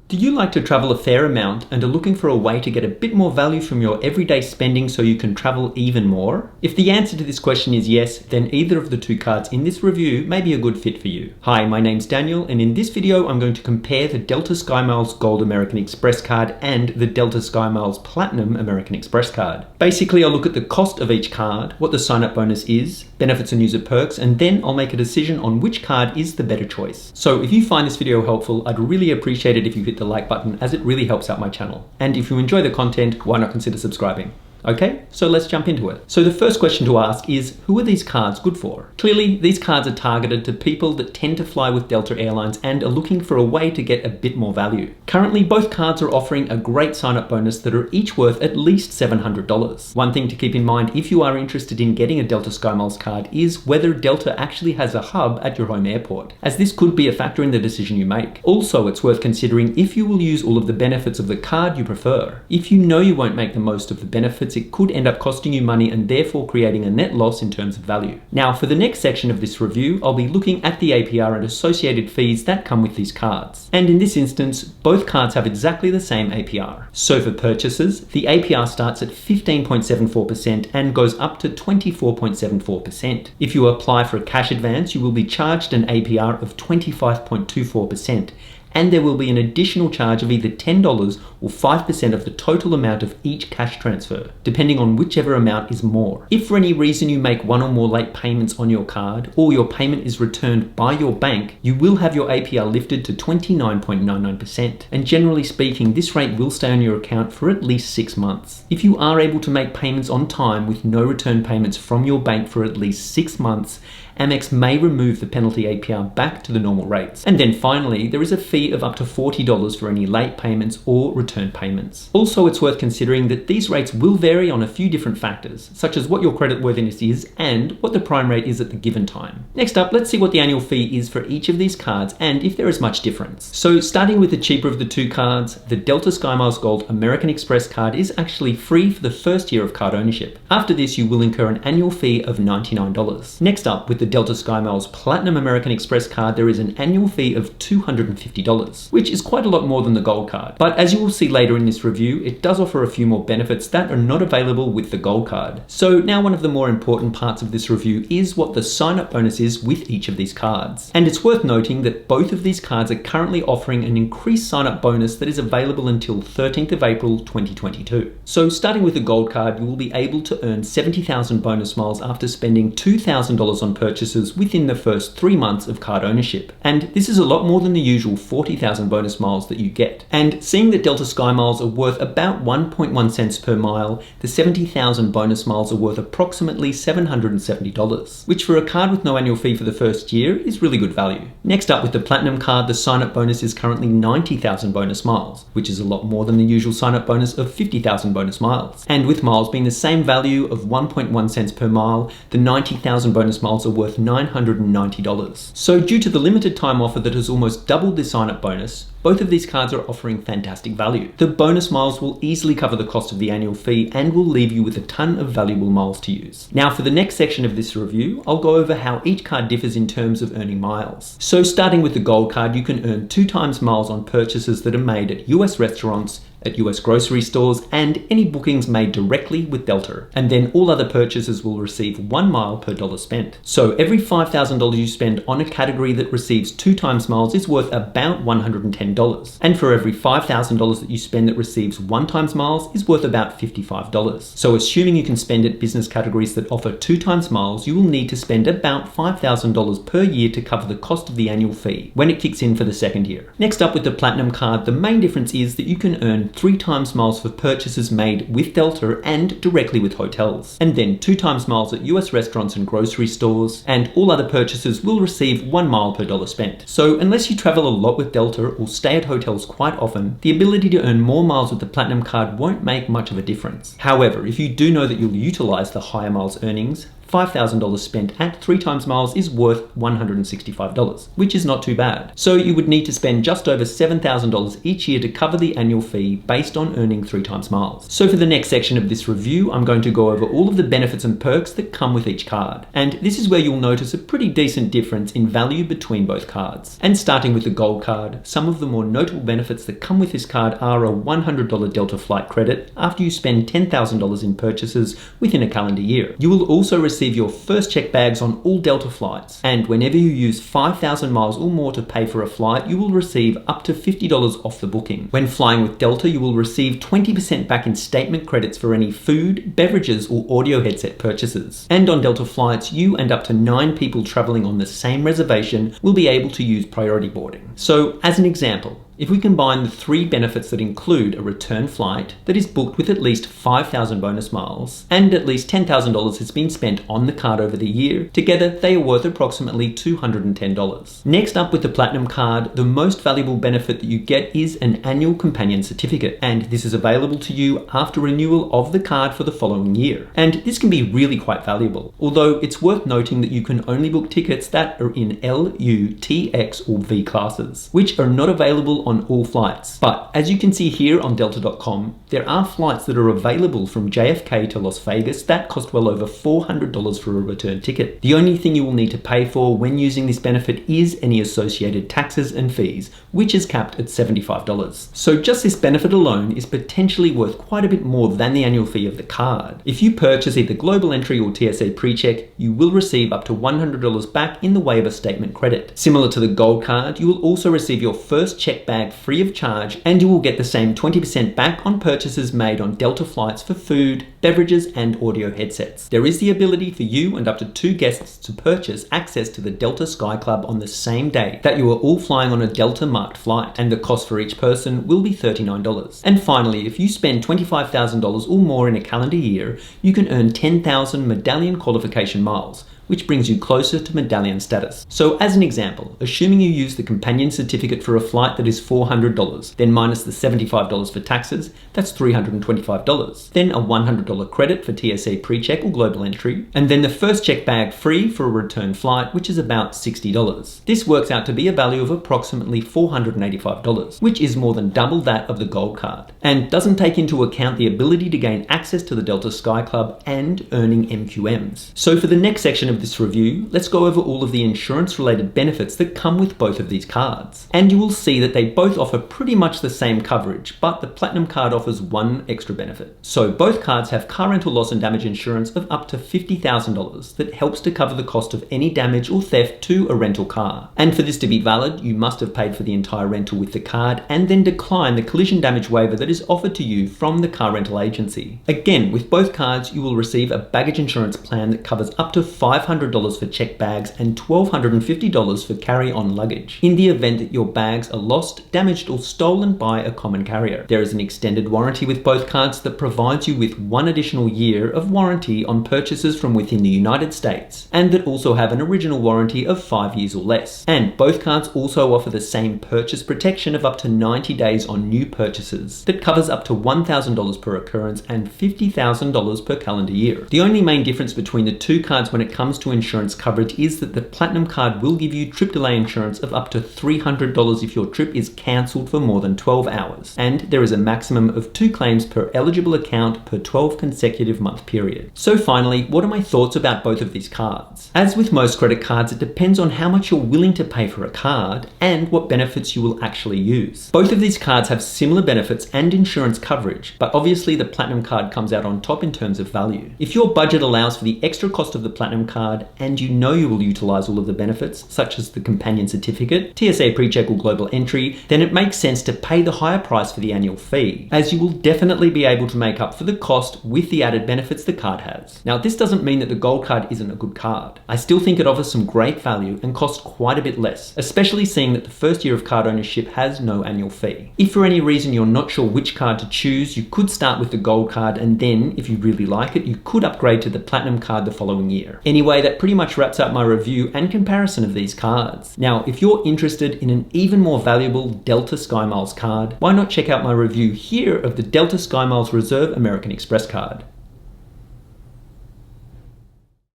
Do you like to travel a fair amount and are looking for a way to get a bit more value from your everyday spending so you can travel even more? If the answer to this question is yes, then either of the two cards in this review may be a good fit for you. Hi, my name's Daniel, and in this video I'm going to compare the Delta Skymiles Gold American Express card and the Delta Skymiles Platinum American Express card. Basically, I'll look at the cost of each card, what the sign-up bonus is, benefits and user perks, and then I'll make a decision on which card is the better choice. So if you find this video helpful, I'd really appreciate it if you hit the like button, as it really helps out my channel. And if you enjoy the content, why not consider subscribing? Okay, so let's jump into it. So the first question to ask is, who are these cards good for? Clearly, these cards are targeted to people that tend to fly with Delta Airlines and are looking for a way to get a bit more value. Currently, both cards are offering a great sign-up bonus that are each worth at least $700. One thing to keep in mind if you are interested in getting a Delta Skymiles card is whether Delta actually has a hub at your home airport, as this could be a factor in the decision you make. Also, it's worth considering if you will use all of the benefits of the card you prefer. If you know you won't make the most of the benefits, it could end up costing you money and therefore creating a net loss in terms of value. Now, for the next section of this review, I'll be looking at the APR and associated fees that come with these cards. And in this instance, both cards have exactly the same APR. So for purchases, the APR starts at 15.74% and goes up to 24.74%. If you apply for a cash advance, you will be charged an APR of 25.24%. And there will be an additional charge of either $10 or 5% of the total amount of each cash transfer, depending on whichever amount is more. If for any reason you make one or more late payments on your card, or your payment is returned by your bank, you will have your APR lifted to 29.99%. And generally speaking, this rate will stay on your account for at least 6 months. If you are able to make payments on time with no return payments from your bank for at least 6 months, Amex may remove the penalty APR back to the normal rates. And then finally, there is a fee of up to $40 for any late payments or return payments. Also, it's worth considering that these rates will vary on a few different factors, such as what your creditworthiness is and what the prime rate is at the given time. Next up, let's see what the annual fee is for each of these cards and if there is much difference. So starting with the cheaper of the two cards, the Delta Skymiles Gold American Express card is actually free for the first year of card ownership. After this, you will incur an annual fee of $99. Next up, with the Delta Skymiles Platinum American Express card, there is an annual fee of $250, which is quite a lot more than the gold card. But as you will see later in this review, it does offer a few more benefits that are not available with the gold card. So now one of the more important parts of this review is what the sign-up bonus is with each of these cards. And it's worth noting that both of these cards are currently offering an increased sign-up bonus that is available until 13th of April 2022. So starting with the gold card, you will be able to earn 70,000 bonus miles after spending $2,000 on purchases within the first 3 months of card ownership. And this is a lot more than the usual 40,000 bonus miles that you get. And seeing that Delta Skymiles are worth about 1.1 cents per mile, the 70,000 bonus miles are worth approximately $770, which for a card with no annual fee for the first year is really good value. Next up, with the Platinum card, the sign-up bonus is currently 90,000 bonus miles, which is a lot more than the usual sign-up bonus of 50,000 bonus miles. And with miles being the same value of 1.1 cents per mile, the 90,000 bonus miles are worth $990. So due to the limited time offer that has almost doubled the sign-up bonus, both of these cards are offering fantastic value. The bonus miles will easily cover the cost of the annual fee and will leave you with a ton of valuable miles to use. Now for the next section of this review, I'll go over how each card differs in terms of earning miles. So starting with the gold card, you can earn 2 times miles on purchases that are made at US restaurants, at US grocery stores, and any bookings made directly with Delta. And then all other purchases will receive 1 mile per dollar spent. So every $5,000 you spend on a category that receives 2 times miles is worth about $110. And for every $5,000 that you spend that receives 1 times miles is worth about $55. So assuming you can spend at business categories that offer 2 times miles, you will need to spend about $5,000 per year to cover the cost of the annual fee when it kicks in for the second year. Next up, with the Platinum card, the main difference is that you can earn 3 times miles for purchases made with Delta and directly with hotels. And then 2 times miles at US restaurants and grocery stores, and all other purchases will receive 1 mile per dollar spent. So unless you travel a lot with Delta or stay at hotels quite often, the ability to earn more miles with the Platinum card won't make much of a difference. However, if you do know that you'll utilize the higher miles earnings, $5,000 spent at 3 times miles is worth $165, which is not too bad. So you would need to spend just over $7,000 each year to cover the annual fee based on earning 3 times miles. So for the next section of this review, I'm going to go over all of the benefits and perks that come with each card. And this is where you'll notice a pretty decent difference in value between both cards. And starting with the Gold card, some of the more notable benefits that come with this card are a $100 Delta flight credit after you spend $10,000 in purchases within a calendar year. You will also receive your first check bags on all Delta flights, and whenever you use 5,000 miles or more to pay for a flight, you will receive up to $50 off the booking. When flying with Delta, you will receive 20% back in statement credits for any food, beverages, or audio headset purchases. And on Delta flights, you and up to 9 people traveling on the same reservation will be able to use priority boarding. So, as an example, if we combine the 3 benefits that include a return flight that is booked with at least 5,000 bonus miles and at least $10,000 has been spent on the card over the year, together they are worth approximately $210. Next up with the Platinum card, the most valuable benefit that you get is an annual companion certificate, and this is available to you after renewal of the card for the following year. And this can be really quite valuable, although it's worth noting that you can only book tickets that are in L, U, T, X, or V classes, which are not available on all flights. But as you can see here on Delta.com, there are flights that are available from JFK to Las Vegas that cost well over $400 for a return ticket. The only thing you will need to pay for when using this benefit is any associated taxes and fees, which is capped at $75. So just this benefit alone is potentially worth quite a bit more than the annual fee of the card. If you purchase either Global Entry or TSA PreCheck, you will receive up to $100 back in the way of a statement credit. Similar to the Gold card, you will also receive your first check bag free of charge, and you will get the same 20% back on purchases made on Delta flights for food, beverages, and audio headsets. There is the ability for you and up to 2 guests to purchase access to the Delta Sky Club on the same day that you are all flying on a Delta marked flight, and the cost for each person will be $39. And finally, if you spend $25,000 or more in a calendar year, you can earn 10,000 medallion qualification miles, which brings you closer to medallion status. So as an example, assuming you use the companion certificate for a flight that is $400, then minus the $75 for taxes, that's $325. Then a $100 credit for TSA PreCheck or Global Entry, and then the first check bag free for a return flight, which is about $60. This works out to be a value of approximately $485, which is more than double that of the Gold card, and doesn't take into account the ability to gain access to the Delta Sky Club and earning MQMs. So for the next section of this review, let's go over all of the insurance related benefits that come with both of these cards. And you will see that they both offer pretty much the same coverage, but the Platinum card offers one extra benefit. So both cards have car rental loss and damage insurance of up to $50,000 that helps to cover the cost of any damage or theft to a rental car. And for this to be valid, you must have paid for the entire rental with the card and then decline the collision damage waiver that is offered to you from the car rental agency. Again, with both cards, you will receive a baggage insurance plan that covers up to $500 for check bags and $1,250 for carry-on luggage in the event that your bags are lost, damaged, or stolen by a common carrier. There is an extended warranty with both cards that provides you with 1 additional year of warranty on purchases from within the United States, and that also have an original warranty of 5 years or less. And both cards also offer the same purchase protection of up to 90 days on new purchases that covers up to $1,000 per occurrence and $50,000 per calendar year. The only main difference between the two cards when it comes to insurance coverage is that the Platinum card will give you trip delay insurance of up to $300 if your trip is cancelled for more than 12 hours. And there is a maximum of 2 claims per eligible account per 12 consecutive month period. So finally, what are my thoughts about both of these cards? As with most credit cards, it depends on how much you're willing to pay for a card and what benefits you will actually use. Both of these cards have similar benefits and insurance coverage, but obviously the Platinum card comes out on top in terms of value. If your budget allows for the extra cost of the Platinum card and you know you will utilize all of the benefits, such as the companion certificate, TSA PreCheck or Global Entry, then it makes sense to pay the higher price for the annual fee, as you will definitely be able to make up for the cost with the added benefits the card has. Now, this doesn't mean that the Gold card isn't a good card. I still think it offers some great value and costs quite a bit less, especially seeing that the first year of card ownership has no annual fee. If for any reason you're not sure which card to choose, you could start with the Gold card, and then, if you really like it, you could upgrade to the Platinum card the following year. Anyway, that pretty much wraps up my review and comparison of these cards. Now, if you're interested in an even more valuable Delta Skymiles card, why not check out my review here of the Delta Skymiles Reserve American Express card.